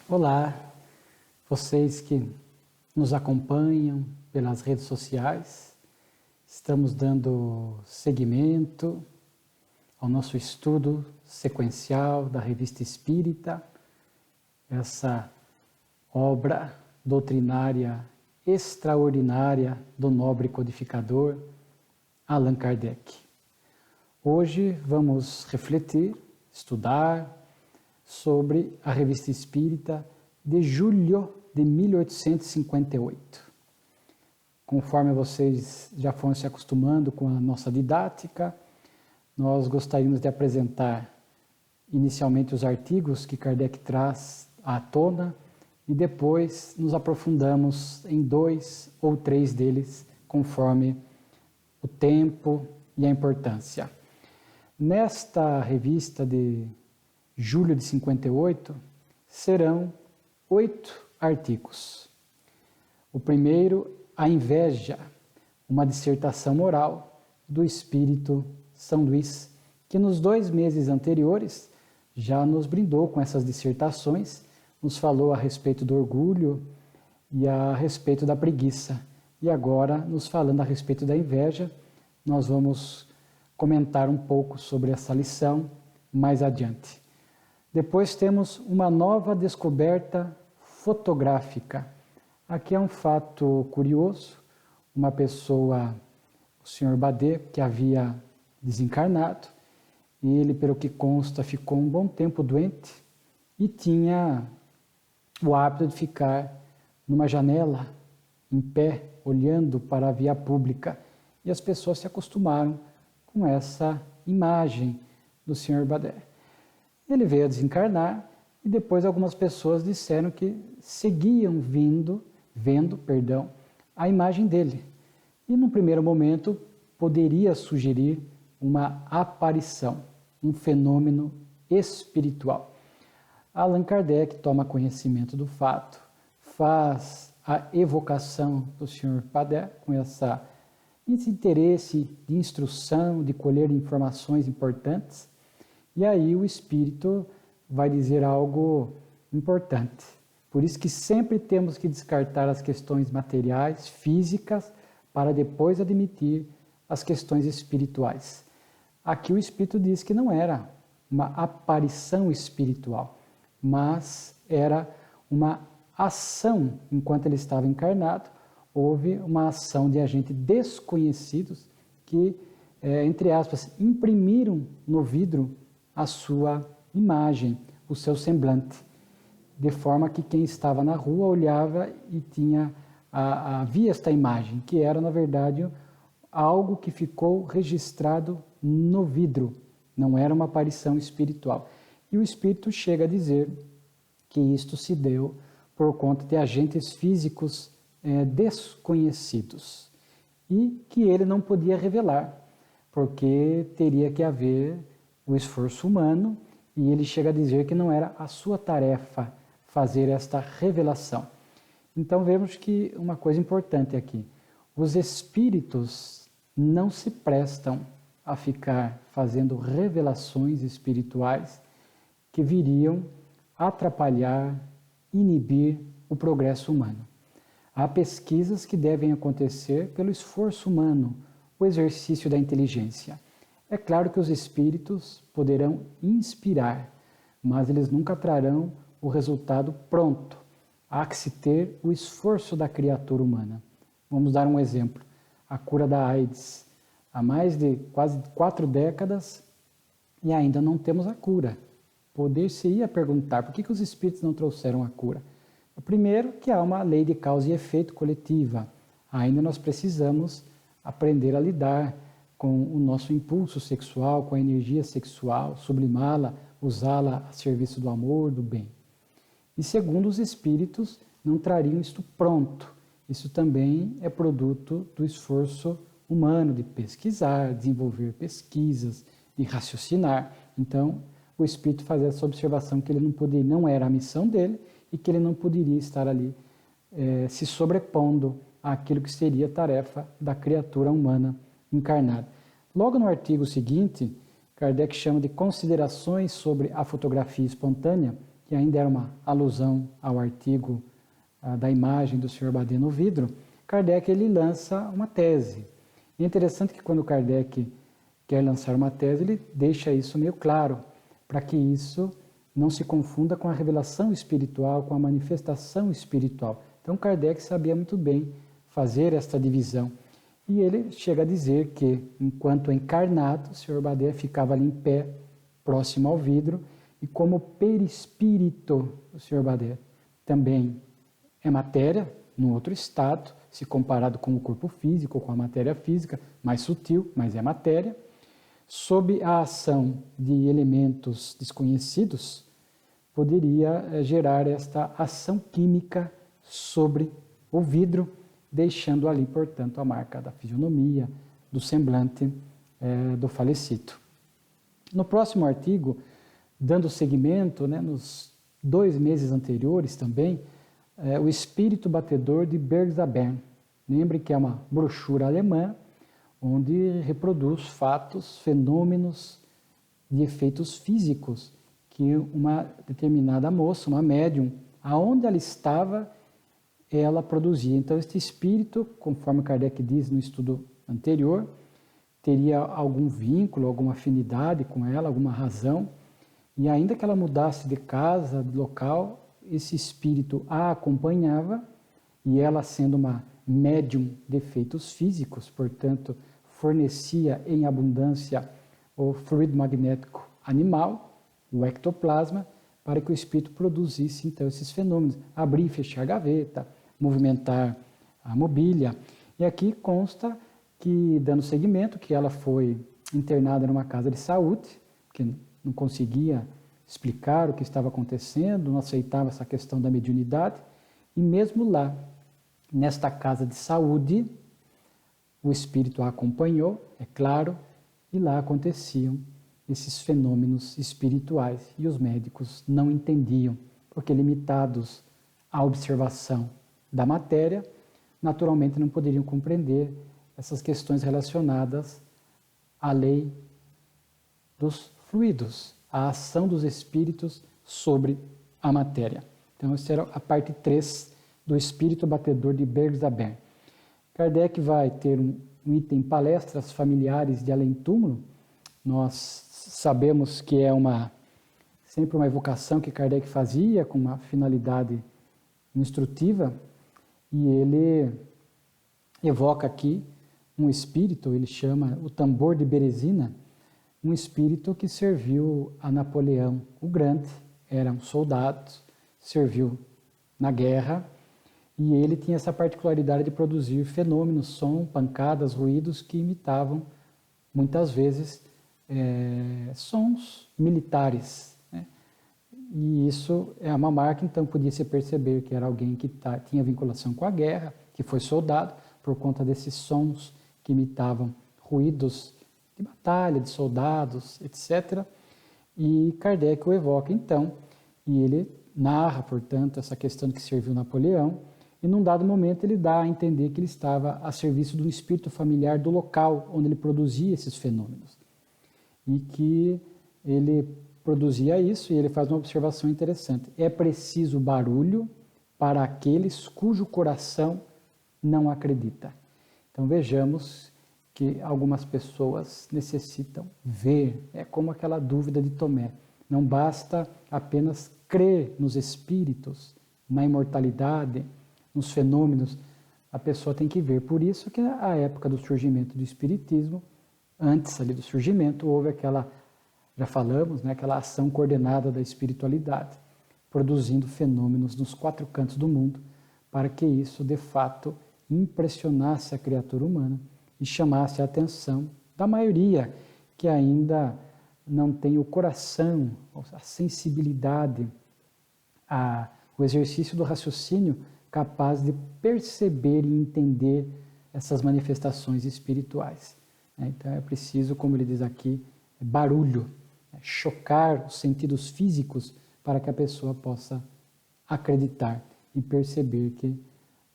Olá, vocês que nos acompanham pelas redes sociais, estamos dando seguimento ao nosso estudo sequencial da Revista Espírita, essa obra doutrinária extraordinária do nobre codificador Allan Kardec. Hoje vamos refletir, estudar sobre a Revista Espírita de julho de 1858. Conforme vocês já foram se acostumando com a nossa didática, nós gostaríamos de apresentar inicialmente os artigos que Kardec traz à tona e depois nos aprofundamos em 2 ou 3 deles, conforme o tempo e a importância. Nesta revista de julho de 58, serão 8 artigos. O primeiro, a inveja, uma dissertação moral do Espírito São Luís, que nos 2 meses anteriores já nos brindou com essas dissertações, nos falou a respeito do orgulho e a respeito da preguiça. E agora, nos falando a respeito da inveja, nós vamos comentar um pouco sobre essa lição mais adiante. Depois temos uma nova descoberta fotográfica. Aqui é um fato curioso, uma pessoa, o Sr. Badet, que havia desencarnado, e ele, pelo que consta, ficou um bom tempo doente e tinha o hábito de ficar numa janela, em pé, olhando para a via pública, e as pessoas se acostumaram com essa imagem do Sr. Badet. Ele veio a desencarnar e depois algumas pessoas disseram que seguiam vendo a imagem dele. E num primeiro momento poderia sugerir uma aparição, um fenômeno espiritual. Allan Kardec toma conhecimento do fato, faz a evocação do Sr. Badet com esse interesse de instrução, de colher informações importantes. E aí o Espírito vai dizer algo importante. Por isso que sempre temos que descartar as questões materiais, físicas, para depois admitir as questões espirituais. Aqui o Espírito diz que não era uma aparição espiritual, mas era uma ação, enquanto ele estava encarnado, houve uma ação de agentes desconhecidos que, entre aspas, imprimiram no vidro a sua imagem, o seu semblante, de forma que quem estava na rua olhava e via esta imagem, que era, na verdade, algo que ficou registrado no vidro, não era uma aparição espiritual. E o Espírito chega a dizer que isto se deu por conta de agentes físicos desconhecidos e que ele não podia revelar, porque teria que haver o esforço humano, e ele chega a dizer que não era a sua tarefa fazer esta revelação. Então vemos que uma coisa importante aqui, os espíritos não se prestam a ficar fazendo revelações espirituais que viriam atrapalhar, inibir o progresso humano. Há pesquisas que devem acontecer pelo esforço humano, o exercício da inteligência. É claro que os espíritos poderão inspirar, mas eles nunca trarão o resultado pronto. Há que se ter o esforço da criatura humana. Vamos dar um exemplo. A cura da AIDS. Há mais de quase 4 décadas e ainda não temos a cura. Poder-se-ia perguntar por que os espíritos não trouxeram a cura. Primeiro, que há uma lei de causa e efeito coletiva. Ainda nós precisamos aprender a lidar com o nosso impulso sexual, com a energia sexual, sublimá-la, usá-la a serviço do amor, do bem. E segundo, os espíritos não trariam isto pronto. Isso também é produto do esforço humano de pesquisar, desenvolver pesquisas, de raciocinar. Então, o espírito fazia essa observação que ele não era a missão dele e que ele não poderia estar ali se sobrepondo àquilo que seria a tarefa da criatura humana encarnada. Logo no artigo seguinte, Kardec chama de considerações sobre a fotografia espontânea, que ainda era uma alusão ao artigo da imagem do Sr. Badet no vidro, Kardec ele lança uma tese. E é interessante que quando Kardec quer lançar uma tese, ele deixa isso meio claro, para que isso não se confunda com a revelação espiritual, com a manifestação espiritual. Então Kardec sabia muito bem fazer esta divisão. E ele chega a dizer que, enquanto encarnado, o Sr. Badet ficava ali em pé, próximo ao vidro, e como perispírito, o Sr. Badet também é matéria, num outro estado, se comparado com o corpo físico, com a matéria física, mais sutil, mas é matéria, sob a ação de elementos desconhecidos, poderia gerar esta ação química sobre o vidro, deixando ali, portanto, a marca da fisionomia, do semblante do falecido. No próximo artigo, dando seguimento, nos 2 meses anteriores também, o Espírito Batedor de Bergzabern. Lembre que é uma brochura alemã, onde reproduz fatos, fenômenos de efeitos físicos que uma determinada moça, uma médium, aonde ela estava, ela produzia. Então, este espírito, conforme Kardec diz no estudo anterior, teria algum vínculo, alguma afinidade com ela, alguma razão, e ainda que ela mudasse de casa, de local, esse espírito a acompanhava, e ela, sendo uma médium de efeitos físicos, portanto, fornecia em abundância o fluido magnético animal, o ectoplasma, para que o espírito produzisse, então, esses fenômenos, abrir e fechar a gaveta, movimentar a mobília. E aqui consta que, dando seguimento, que ela foi internada numa casa de saúde, que não conseguia explicar o que estava acontecendo, não aceitava essa questão da mediunidade, e mesmo lá, nesta casa de saúde, o espírito a acompanhou, é claro, e lá aconteciam esses fenômenos espirituais, e os médicos não entendiam, porque limitados à observação da matéria, naturalmente não poderiam compreender essas questões relacionadas à lei dos fluidos, a ação dos espíritos sobre a matéria. Então, essa era a parte 3 do Espírito Batedor de Bergzabern. Kardec vai ter um item palestras familiares de além-túmulo. Nós sabemos que é sempre uma evocação que Kardec fazia com uma finalidade instrutiva, e ele evoca aqui um espírito, ele chama o tambor de Berezina, um espírito que serviu a Napoleão o Grande, era um soldado, serviu na guerra, e ele tinha essa particularidade de produzir fenômenos, som, pancadas, ruídos que imitavam, muitas vezes, sons militares. E isso é uma marca, então podia-se perceber que era alguém que tinha vinculação com a guerra, que foi soldado, por conta desses sons que imitavam ruídos de batalha, de soldados, etc. E Kardec o evoca então, e ele narra, portanto, essa questão de que serviu Napoleão, e num dado momento ele dá a entender que ele estava a serviço de um espírito familiar do local onde ele produzia esses fenômenos. E que ele produzia isso, e ele faz uma observação interessante. É preciso barulho para aqueles cujo coração não acredita. Então vejamos que algumas pessoas necessitam ver, é como aquela dúvida de Tomé. Não basta apenas crer nos espíritos, na imortalidade, nos fenômenos, a pessoa tem que ver. Por isso que a época do surgimento do espiritismo, antes ali do surgimento, houve aquela, já falamos, aquela ação coordenada da espiritualidade, produzindo fenômenos nos 4 cantos do mundo, para que isso, de fato, impressionasse a criatura humana e chamasse a atenção da maioria que ainda não tem o coração, a sensibilidade, o exercício do raciocínio capaz de perceber e entender essas manifestações espirituais. Então é preciso, como ele diz aqui, barulho, chocar os sentidos físicos para que a pessoa possa acreditar e perceber que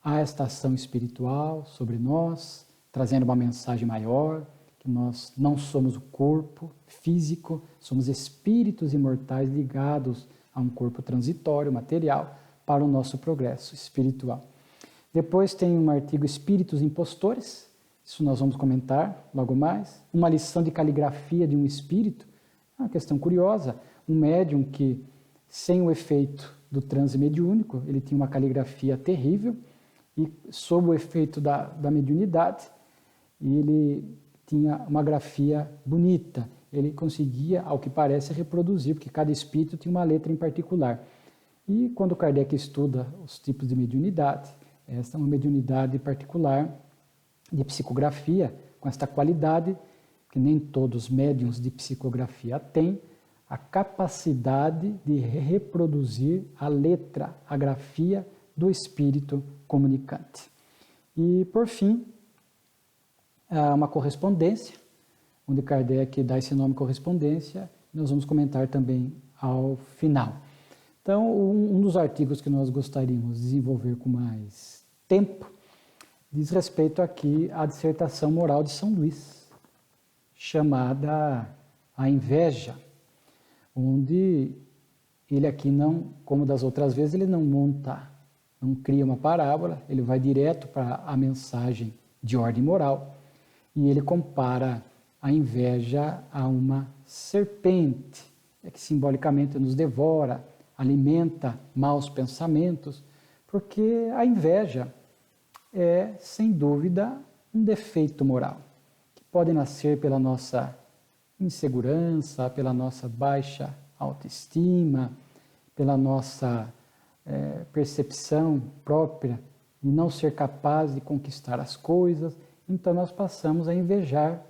há esta ação espiritual sobre nós, trazendo uma mensagem maior, que nós não somos o corpo físico, somos espíritos imortais ligados a um corpo transitório, material, para o nosso progresso espiritual. Depois tem um artigo Espíritos Impostores, isso nós vamos comentar logo mais. Uma lição de caligrafia de um espírito, é uma questão curiosa. Um médium que, sem o efeito do transe mediúnico, ele tinha uma caligrafia terrível e, sob o efeito da mediunidade, ele tinha uma grafia bonita. Ele conseguia, ao que parece, reproduzir, porque cada espírito tinha uma letra em particular. E quando Kardec estuda os tipos de mediunidade, essa é uma mediunidade particular de psicografia, com esta qualidade, que nem todos os médiuns de psicografia têm, a capacidade de reproduzir a letra, a grafia do espírito comunicante. E, por fim, há uma correspondência, onde Kardec dá esse nome correspondência, nós vamos comentar também ao final. Então, um dos artigos que nós gostaríamos de desenvolver com mais tempo diz respeito aqui à dissertação moral de São Luís, chamada A Inveja, onde ele aqui não, como das outras vezes, ele não monta, não cria uma parábola, ele vai direto para a mensagem de ordem moral e ele compara a inveja a uma serpente, que simbolicamente nos devora, alimenta maus pensamentos, porque a inveja é, sem dúvida, um defeito moral, que pode nascer pela nossa insegurança, pela nossa baixa autoestima, pela nossa percepção própria de não ser capaz de conquistar as coisas. Então nós passamos a invejar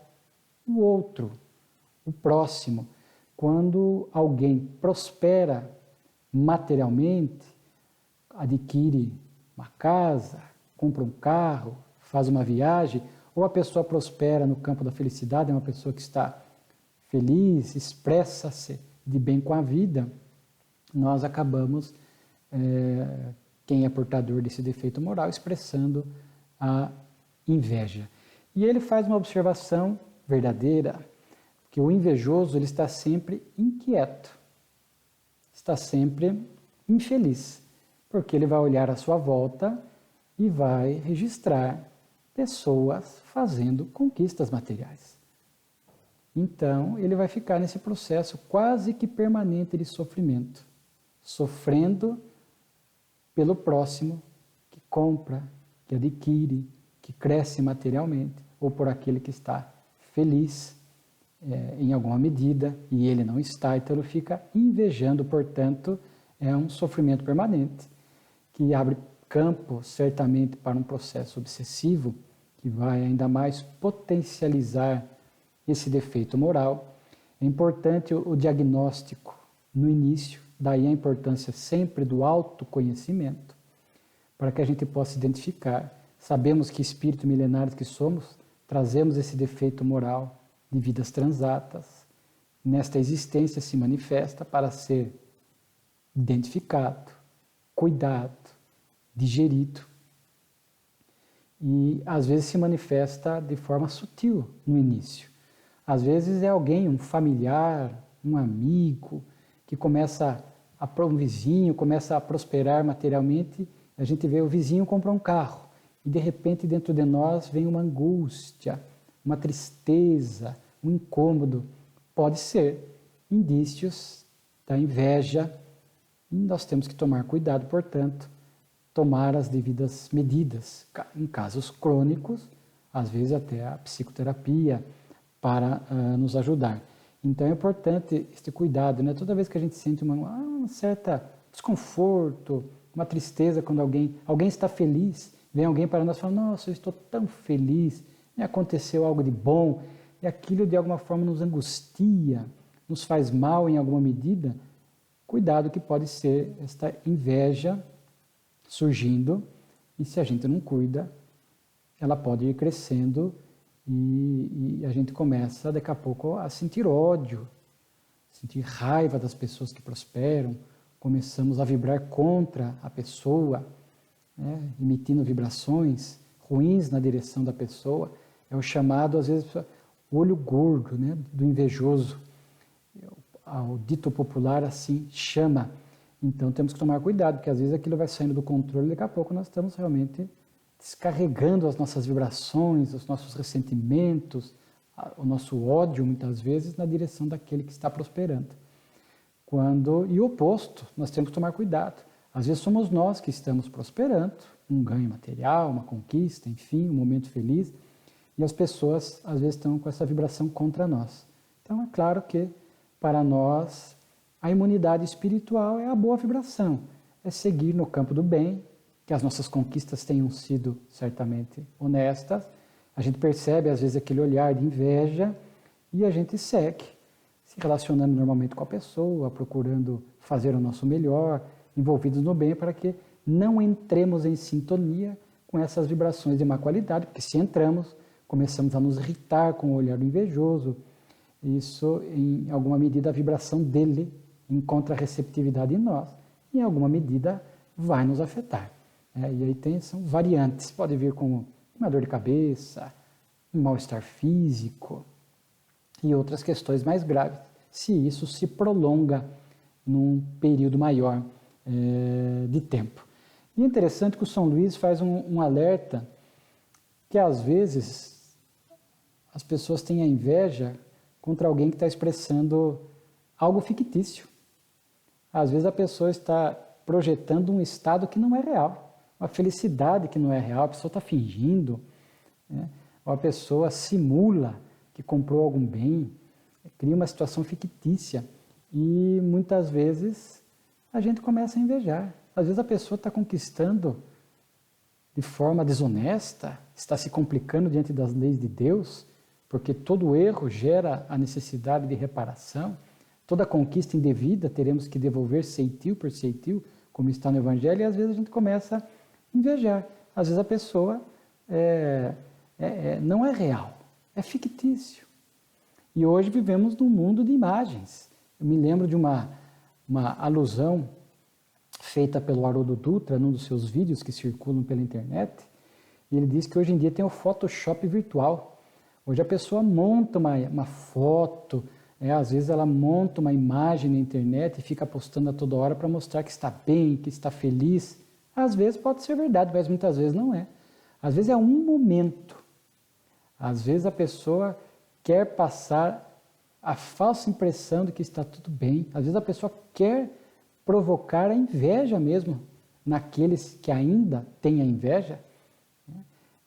o outro, o próximo. Quando alguém prospera materialmente, adquire uma casa, compra um carro, faz uma viagem, ou a pessoa prospera no campo da felicidade, é uma pessoa que está feliz, expressa-se de bem com a vida, nós acabamos, quem é portador desse defeito moral, expressando a inveja. E ele faz uma observação verdadeira, que o invejoso ele está sempre inquieto, está sempre infeliz, porque ele vai olhar à sua volta e vai registrar pessoas fazendo conquistas materiais. Então, ele vai ficar nesse processo quase que permanente de sofrimento, sofrendo pelo próximo que compra, que adquire, que cresce materialmente, ou por aquele que está feliz em alguma medida e ele não está, então ele fica invejando, portanto, é um sofrimento permanente que abre campo certamente para um processo obsessivo que vai ainda mais potencializar esse defeito moral. É importante o diagnóstico no início, daí a importância sempre do autoconhecimento, para que a gente possa identificar. Sabemos que espírito milenários que somos, trazemos esse defeito moral de vidas transatas, nesta existência se manifesta para ser identificado, cuidado, digerido. E às vezes se manifesta de forma sutil no início. Às vezes é alguém, um familiar, um amigo, que um vizinho começa a prosperar materialmente, a gente vê o vizinho comprar um carro, e de repente dentro de nós vem uma angústia, uma tristeza, um incômodo. Pode ser indícios da inveja, e nós temos que tomar cuidado, portanto, tomar as devidas medidas. Em casos crônicos, às vezes até a psicoterapia para nos ajudar. Então é importante este cuidado, né? Toda vez que a gente sente um certo desconforto, uma tristeza quando alguém está feliz, vem alguém para nós e fala, nossa, eu estou tão feliz, me aconteceu algo de bom, e aquilo de alguma forma nos angustia, nos faz mal em alguma medida. Cuidado que pode ser esta inveja surgindo, e se a gente não cuida, ela pode ir crescendo e a gente começa daqui a pouco a sentir ódio, sentir raiva das pessoas que prosperam, começamos a vibrar contra a pessoa, né, emitindo vibrações ruins na direção da pessoa. É o chamado, às vezes, olho gordo, né, do invejoso. O dito popular assim chama. Então temos que tomar cuidado, porque às vezes aquilo vai saindo do controle e daqui a pouco nós estamos realmente descarregando as nossas vibrações, os nossos ressentimentos, o nosso ódio, muitas vezes, na direção daquele que está prosperando. E o oposto, nós temos que tomar cuidado. Às vezes somos nós que estamos prosperando, um ganho material, uma conquista, enfim, um momento feliz, e as pessoas, às vezes, estão com essa vibração contra nós. Então, é claro que, para nós, a imunidade espiritual é a boa vibração, é seguir no campo do bem, que as nossas conquistas tenham sido certamente honestas. A gente percebe, às vezes, aquele olhar de inveja e a gente segue, se relacionando normalmente com a pessoa, procurando fazer o nosso melhor, envolvidos no bem, para que não entremos em sintonia com essas vibrações de má qualidade, porque se entramos, começamos a nos irritar com o olhar do invejoso. Isso, em alguma medida, a vibração dele encontra receptividade em nós, e em alguma medida vai nos afetar. E aí são variantes, pode vir com uma dor de cabeça, um mal-estar físico e outras questões mais graves, se isso se prolonga num período maior de tempo. E é interessante que o São Luís faz um alerta que às vezes as pessoas têm a inveja contra alguém que está expressando algo fictício. Às vezes a pessoa está projetando um estado que não é real, uma felicidade que não é real, a pessoa está fingindo, né? Ou a pessoa simula que comprou algum bem, cria uma situação fictícia e muitas vezes a gente começa a invejar. Às vezes a pessoa está conquistando de forma desonesta, está se complicando diante das leis de Deus, porque todo erro gera a necessidade de reparação. Toda conquista indevida teremos que devolver ceitil por ceitil, como está no Evangelho, e às vezes a gente começa a invejar. Às vezes a pessoa não é real, é fictício. E hoje vivemos num mundo de imagens. Eu me lembro de uma alusão feita pelo Haroldo Dutra, num dos seus vídeos que circulam pela internet, e ele diz que hoje em dia tem o Photoshop virtual. Hoje a pessoa monta uma foto, às vezes ela monta uma imagem na internet e fica postando a toda hora para mostrar que está bem, que está feliz. Às vezes pode ser verdade, mas muitas vezes não é. Às vezes é um momento. Às vezes a pessoa quer passar a falsa impressão de que está tudo bem. Às vezes a pessoa quer provocar a inveja mesmo naqueles que ainda têm a inveja.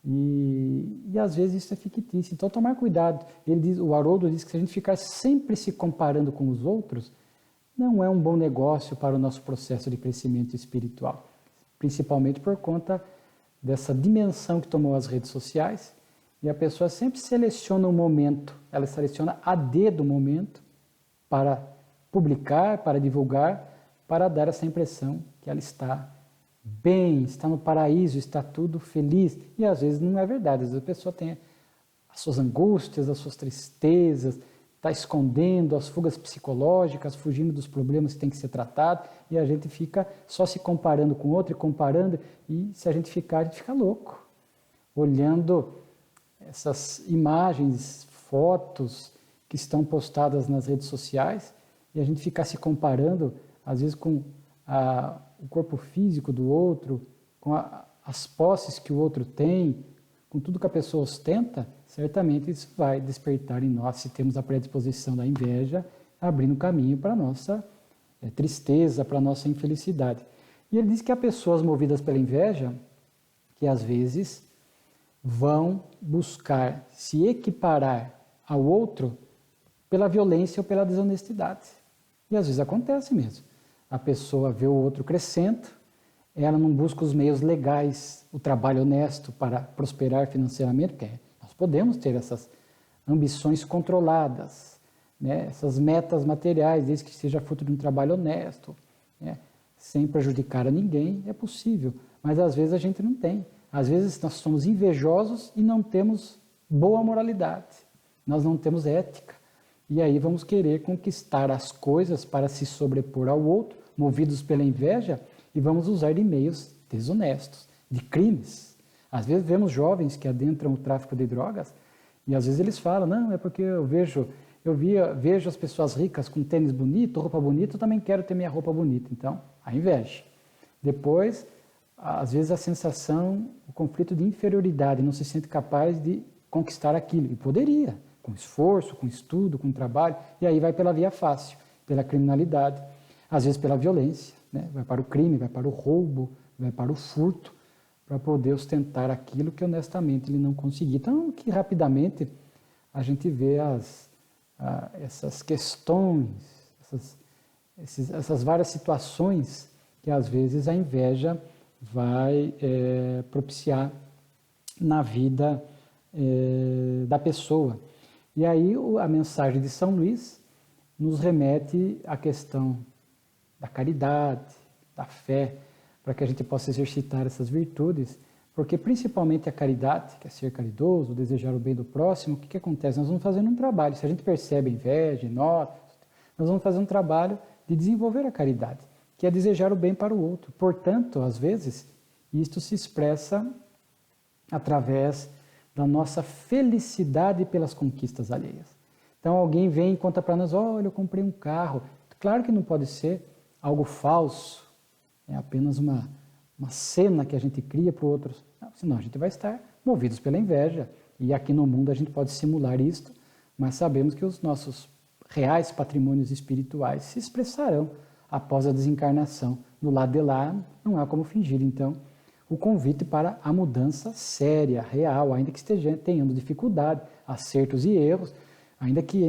E às vezes isso é fictício, então tomar cuidado. O Haroldo diz que se a gente ficar sempre se comparando com os outros, não é um bom negócio para o nosso processo de crescimento espiritual, principalmente por conta dessa dimensão que tomou as redes sociais, e a pessoa sempre seleciona um momento, ela seleciona a dedo o momento para publicar, para divulgar, para dar essa impressão que ela está bem, está no paraíso, está tudo feliz. E às vezes não é verdade, às vezes a pessoa tem as suas angústias, as suas tristezas, está escondendo as fugas psicológicas, fugindo dos problemas que tem que ser tratado, e a gente fica só se comparando com o outro e comparando, e se a gente fica louco, olhando essas imagens, fotos que estão postadas nas redes sociais, e a gente ficar se comparando, às vezes com o corpo físico do outro, com as posses que o outro tem, com tudo que a pessoa ostenta, certamente isso vai despertar em nós, se temos a predisposição da inveja, abrindo caminho para a nossa tristeza, para a nossa infelicidade. E ele diz que há pessoas movidas pela inveja que às vezes vão buscar se equiparar ao outro pela violência ou pela desonestidade. E às vezes acontece mesmo. A pessoa vê o outro crescendo, ela não busca os meios legais, o trabalho honesto para prosperar financeiramente, porque nós podemos ter essas ambições controladas, né? Essas metas materiais, desde que seja fruto de um trabalho honesto, né? Sem prejudicar a ninguém, é possível, mas às vezes a gente não tem. Às vezes nós somos invejosos e não temos boa moralidade, nós não temos ética. E aí vamos querer conquistar as coisas para se sobrepor ao outro, movidos pela inveja, e vamos usar de meios desonestos, de crimes. Às vezes vemos jovens que adentram o tráfico de drogas, e às vezes eles falam, não, é porque eu vejo vejo as pessoas ricas com tênis bonito, roupa bonita, eu também quero ter minha roupa bonita. Então, a inveja. Depois, às vezes a sensação, o conflito de inferioridade, não se sente capaz de conquistar aquilo. E poderia, com esforço, com estudo, com trabalho, e aí vai pela via fácil, pela criminalidade, às vezes pela violência, né? Vai para o crime, vai para o roubo, vai para o furto, para poder ostentar aquilo que honestamente ele não conseguia. Então, que rapidamente a gente vê essas questões, essas várias situações que às vezes a inveja vai propiciar na vida da pessoa. E aí a mensagem de São Luís nos remete à questão da caridade, da fé, para que a gente possa exercitar essas virtudes, porque principalmente a caridade, que é ser caridoso, desejar o bem do próximo, o que acontece? Nós vamos fazendo um trabalho, se a gente percebe inveja, nós vamos fazer um trabalho de desenvolver a caridade, que é desejar o bem para o outro. Portanto, às vezes, isto se expressa através da nossa felicidade pelas conquistas alheias. Então alguém vem e conta para nós, olha, eu comprei um carro. Claro que não pode ser algo falso, é apenas uma cena que a gente cria para o outro, senão a gente vai estar movidos pela inveja. E aqui no mundo a gente pode simular isto, mas sabemos que os nossos reais patrimônios espirituais se expressarão após a desencarnação. Do lado de lá não há como fingir. Então, o convite para a mudança séria, real, ainda que tenhamos dificuldade, acertos e erros, ainda que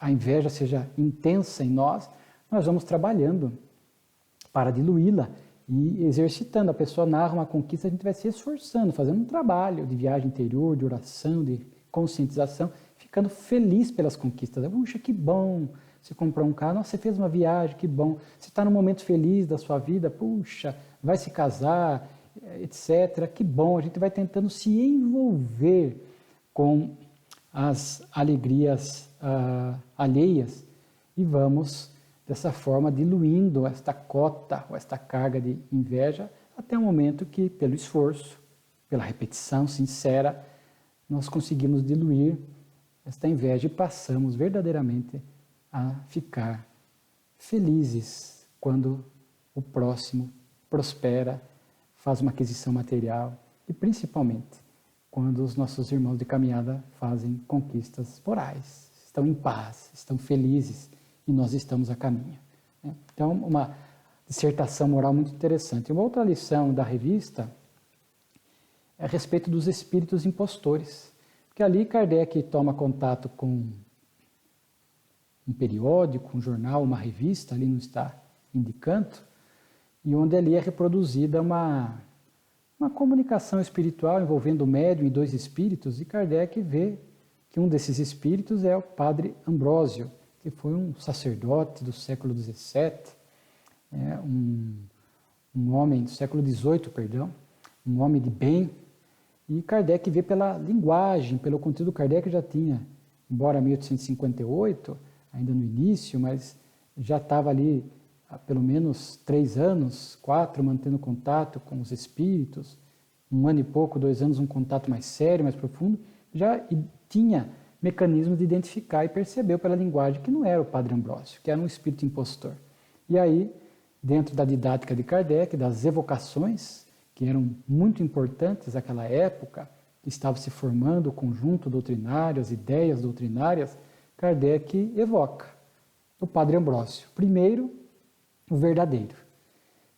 a inveja seja intensa em nós vamos trabalhando para diluí-la e exercitando. A pessoa narra uma conquista, a gente vai se esforçando, fazendo um trabalho de viagem interior, de oração, de conscientização, ficando feliz pelas conquistas. Puxa, que bom, você comprou um carro, nossa, você fez uma viagem, que bom. Você está num momento feliz da sua vida, puxa, vai se casar, etc. Que bom, a gente vai tentando se envolver com as alegrias alheias e vamos dessa forma diluindo esta cota ou esta carga de inveja até o momento que, pelo esforço, pela repetição sincera, nós conseguimos diluir esta inveja e passamos verdadeiramente a ficar felizes quando o próximo prospera, faz uma aquisição material e principalmente quando os nossos irmãos de caminhada fazem conquistas morais, estão em paz, estão felizes, e nós estamos a caminho. Então, uma dissertação moral muito interessante. Uma outra lição da revista é a respeito dos espíritos impostores, porque ali Kardec toma contato com um periódico, um jornal, uma revista, ali não está indicando, e onde ali é reproduzida uma comunicação espiritual envolvendo o médium e dois espíritos, e Kardec vê que um desses espíritos é o Padre Ambrósio, que foi um sacerdote do século XVII, um homem do século XVIII, perdão, um homem de bem, e Kardec vê pela linguagem, pelo conteúdo. Kardec já tinha, embora 1858, ainda no início, mas já estava ali há pelo menos 3 anos, 4, mantendo contato com os espíritos, 1 ano e pouco, 2 anos, um contato mais sério, mais profundo, já tinha mecanismo de identificar e percebeu pela linguagem que não era o Padre Ambrósio, que era um espírito impostor. E aí, dentro da didática de Kardec, das evocações, que eram muito importantes naquela época, que estava se formando o conjunto doutrinário, as ideias doutrinárias, Kardec evoca o Padre Ambrósio, primeiro, o verdadeiro,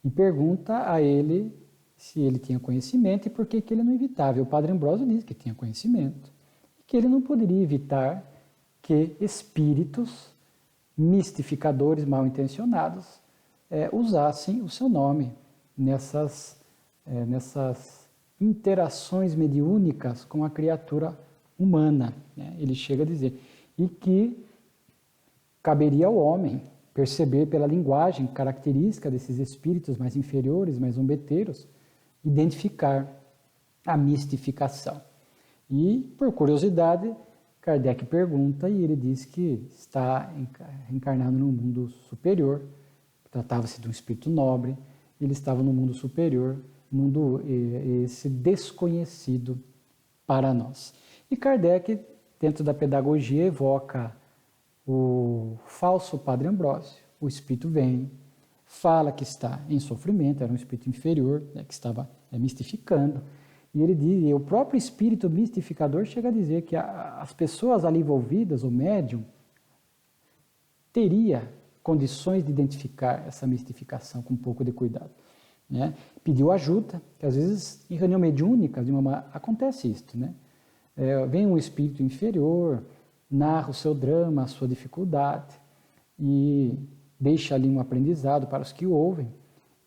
e pergunta a ele se ele tinha conhecimento e por que ele não evitava. E o Padre Ambrósio diz que tinha conhecimento, que ele não poderia evitar que espíritos mistificadores mal intencionados usassem o seu nome nessas interações mediúnicas com a criatura humana. Ele chega a dizer, e que caberia ao homem perceber pela linguagem característica desses espíritos mais inferiores, mais zombeteiros, identificar a mistificação. E, por curiosidade, Kardec pergunta e ele diz que está encarnado num mundo superior, tratava-se de um espírito nobre, ele estava no mundo superior, mundo esse desconhecido para nós. E Kardec, dentro da pedagogia, evoca o falso Padre Ambrósio, o espírito vem, fala que está em sofrimento, era um espírito inferior, né, que estava mistificando, e ele diz, e o próprio espírito mistificador chega a dizer que as pessoas ali envolvidas, o médium, teria condições de identificar essa mistificação com um pouco de cuidado. Né? Pediu ajuda, que às vezes em reunião mediúnica acontece isso, né? Vem um espírito inferior, narra o seu drama, a sua dificuldade e deixa ali um aprendizado para os que o ouvem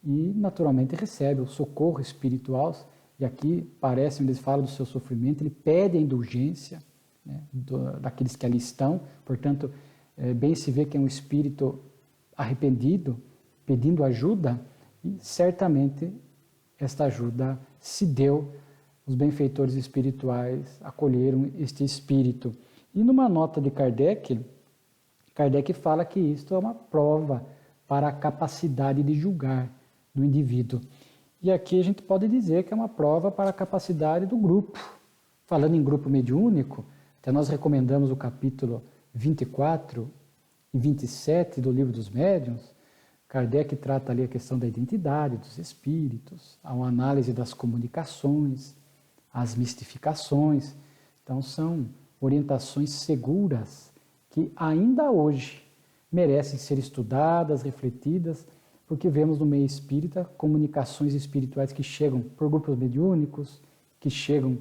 e naturalmente recebe o socorro espiritual. E aqui parece, onde ele fala do seu sofrimento, ele pede a indulgência, né, daqueles que ali estão. Portanto, bem se vê que é um espírito arrependido, pedindo ajuda, e certamente esta ajuda se deu, os benfeitores espirituais acolheram este espírito. E numa nota de Kardec, Kardec fala que isto é uma prova para a capacidade de julgar do indivíduo. E aqui a gente pode dizer que é uma prova para a capacidade do grupo. Falando em grupo mediúnico, até nós recomendamos o capítulo 24 e 27 do Livro dos Médiuns. Kardec trata ali a questão da identidade dos espíritos, a uma análise das comunicações, as mistificações. Então são orientações seguras que ainda hoje merecem ser estudadas, refletidas, porque vemos no meio espírita comunicações espirituais que chegam por grupos mediúnicos, que chegam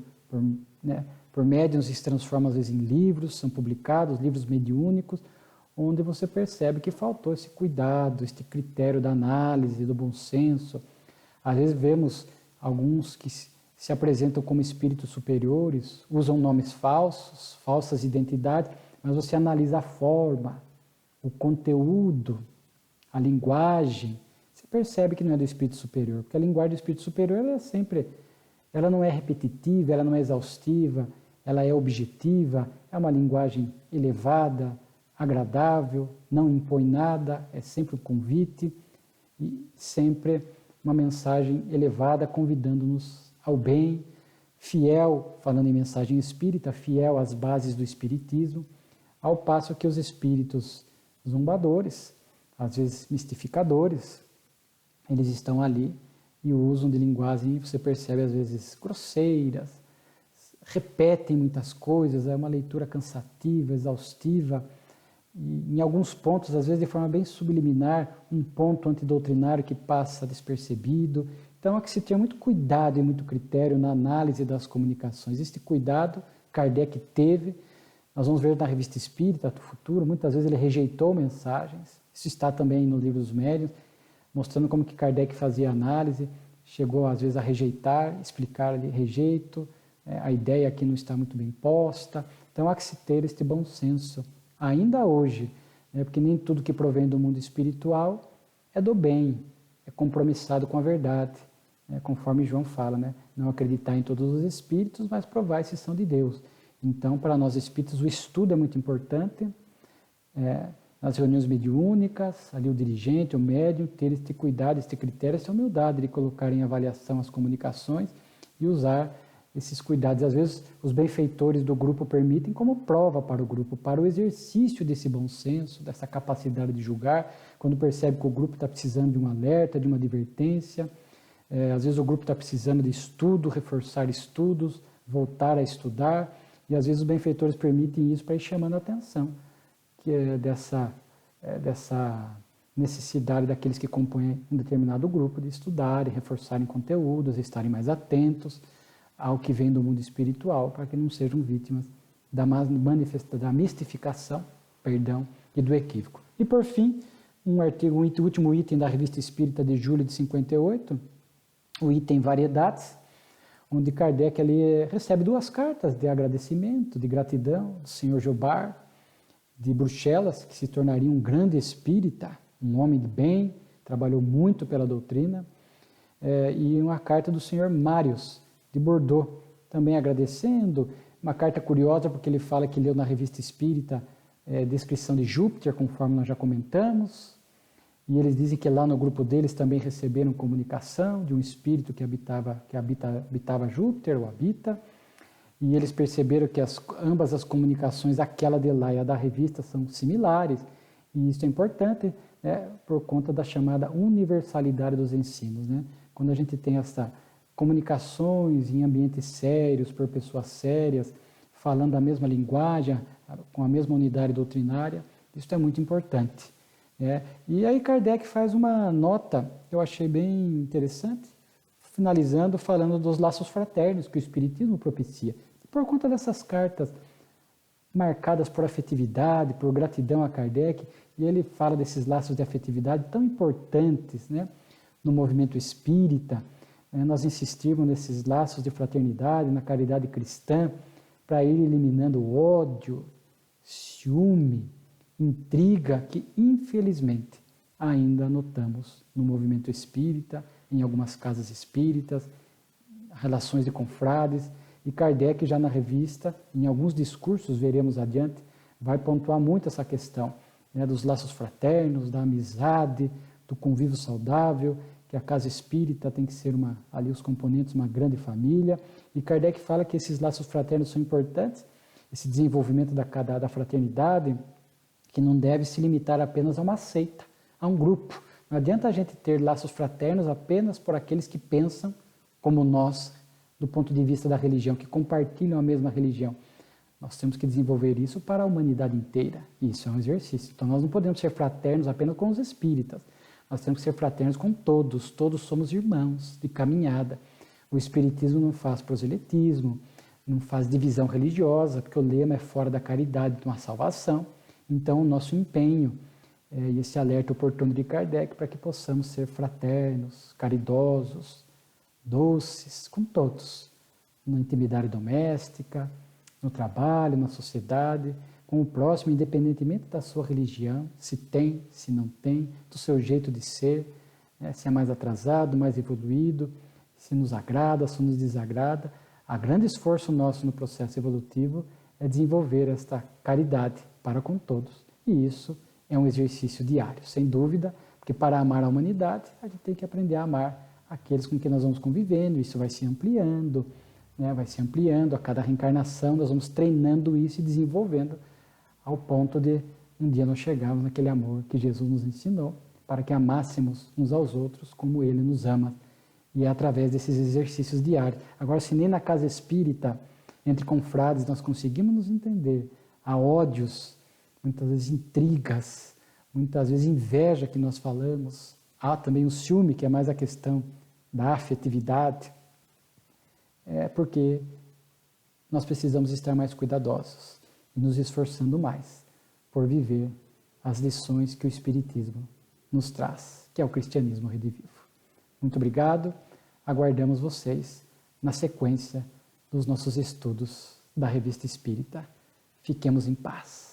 por médiuns e se transformam às vezes em livros, são publicados, livros mediúnicos, onde você percebe que faltou esse cuidado, este critério da análise, do bom senso. Às vezes vemos alguns que se apresentam como espíritos superiores, usam nomes falsos, falsas identidades, mas você analisa a forma, o conteúdo, a linguagem, você percebe que não é do espírito superior, porque a linguagem do espírito superior ela não é repetitiva, ela não é exaustiva, ela é objetiva, é uma linguagem elevada, agradável, não impõe nada, é sempre um convite e sempre uma mensagem elevada convidando-nos ao bem, fiel, falando em mensagem espírita, fiel às bases do espiritismo, ao passo que os espíritos zombadores, às vezes mistificadores, eles estão ali e usam de linguagem, você percebe às vezes grosseiras, repetem muitas coisas, é uma leitura cansativa, exaustiva, e em alguns pontos, às vezes de forma bem subliminar, um ponto antidoutrinário que passa despercebido. Então há que se ter muito cuidado e muito critério na análise das comunicações. Este cuidado Kardec teve, nós vamos ver na Revista Espírita do Futuro, muitas vezes ele rejeitou mensagens, isso está também no Livro dos Médiuns, mostrando como que Kardec fazia análise, chegou às vezes a rejeitar, explicar ali, rejeito, a ideia aqui não está muito bem posta. Então há que se ter este bom senso, ainda hoje, né, porque nem tudo que provém do mundo espiritual é do bem, é compromissado com a verdade, né, conforme João fala, né, não acreditar em todos os espíritos, mas provar se são de Deus. Então, para nós espíritos, o estudo é muito importante, nas reuniões mediúnicas, ali o dirigente, o médium, ter este cuidado, este critério, essa humildade de colocar em avaliação as comunicações e usar esses cuidados. Às vezes, os benfeitores do grupo permitem como prova para o grupo, para o exercício desse bom senso, dessa capacidade de julgar, quando percebe que o grupo está precisando de um alerta, de uma advertência. Às vezes o grupo está precisando de estudo, reforçar estudos, voltar a estudar, e às vezes os benfeitores permitem isso para ir chamando a atenção, que é dessa necessidade daqueles que compõem um determinado grupo de estudarem, reforçarem conteúdos, estarem mais atentos ao que vem do mundo espiritual, para que não sejam vítimas da mistificação, e do equívoco. E por fim, um último item da Revista Espírita de julho de 58, o item Variedades, onde Kardec ali recebe 2 cartas de agradecimento, de gratidão do senhor Jobar, de Bruxelas, que se tornaria um grande espírita, um homem de bem, trabalhou muito pela doutrina, e uma carta do senhor Marius, de Bordeaux, também agradecendo, uma carta curiosa porque ele fala que leu na Revista Espírita descrição de Júpiter, conforme nós já comentamos, e eles dizem que lá no grupo deles também receberam comunicação de um espírito que habitava Júpiter, ou habita, e eles perceberam que ambas as comunicações, aquela de lá e a da revista, são similares, e isso é importante, né, por conta da chamada universalidade dos ensinos, né? Quando a gente tem essas comunicações em ambientes sérios, por pessoas sérias, falando a mesma linguagem, com a mesma unidade doutrinária, isso é muito importante. E aí Kardec faz uma nota que eu achei bem interessante, finalizando falando dos laços fraternos que o Espiritismo propicia. Por conta dessas cartas marcadas por afetividade, por gratidão a Kardec, e ele fala desses laços de afetividade tão importantes, né, no movimento espírita, nós insistimos nesses laços de fraternidade, na caridade cristã, para ir eliminando o ódio, ciúme, intriga, que infelizmente ainda notamos no movimento espírita, em algumas casas espíritas, relações de confrades, e Kardec já na revista, em alguns discursos, veremos adiante, vai pontuar muito essa questão, né, dos laços fraternos, da amizade, do convívio saudável, que a casa espírita tem que ser ali os componentes, uma grande família, e Kardec fala que esses laços fraternos são importantes, esse desenvolvimento da fraternidade, que não deve se limitar apenas a uma seita, a um grupo. Não adianta a gente ter laços fraternos apenas por aqueles que pensam como nós, do ponto de vista da religião, que compartilham a mesma religião. Nós temos que desenvolver isso para a humanidade inteira. Isso é um exercício. Então nós não podemos ser fraternos apenas com os espíritas. Nós temos que ser fraternos com todos. Todos somos irmãos de caminhada. O Espiritismo não faz proselitismo, não faz divisão religiosa, porque o lema é fora da caridade de uma salvação. Então o nosso empenho e esse alerta oportuno de Kardec para que possamos ser fraternos, caridosos, doces com todos, na intimidade doméstica, no trabalho, na sociedade, com o próximo, independentemente da sua religião, se tem, se não tem, do seu jeito de ser, né, se é mais atrasado, mais evoluído, se nos agrada, se nos desagrada. O grande esforço nosso no processo evolutivo é desenvolver esta caridade para com todos. E isso é um exercício diário, sem dúvida, porque para amar a humanidade, a gente tem que aprender a amar aqueles com quem nós vamos convivendo, isso vai se ampliando, né? Vai se ampliando a cada reencarnação, nós vamos treinando isso e desenvolvendo ao ponto de um dia nós chegarmos naquele amor que Jesus nos ensinou, para que amássemos uns aos outros como Ele nos ama. E é através desses exercícios diários. Agora, se nem na casa espírita, entre confrades, nós conseguimos nos entender, há ódios, muitas vezes intrigas, muitas vezes inveja que nós falamos, há também o ciúme, que é mais a questão da afetividade, porque nós precisamos estar mais cuidadosos e nos esforçando mais por viver as lições que o Espiritismo nos traz, que é o cristianismo redivivo. Muito obrigado, aguardamos vocês na sequência dos nossos estudos da Revista Espírita. Fiquemos em paz.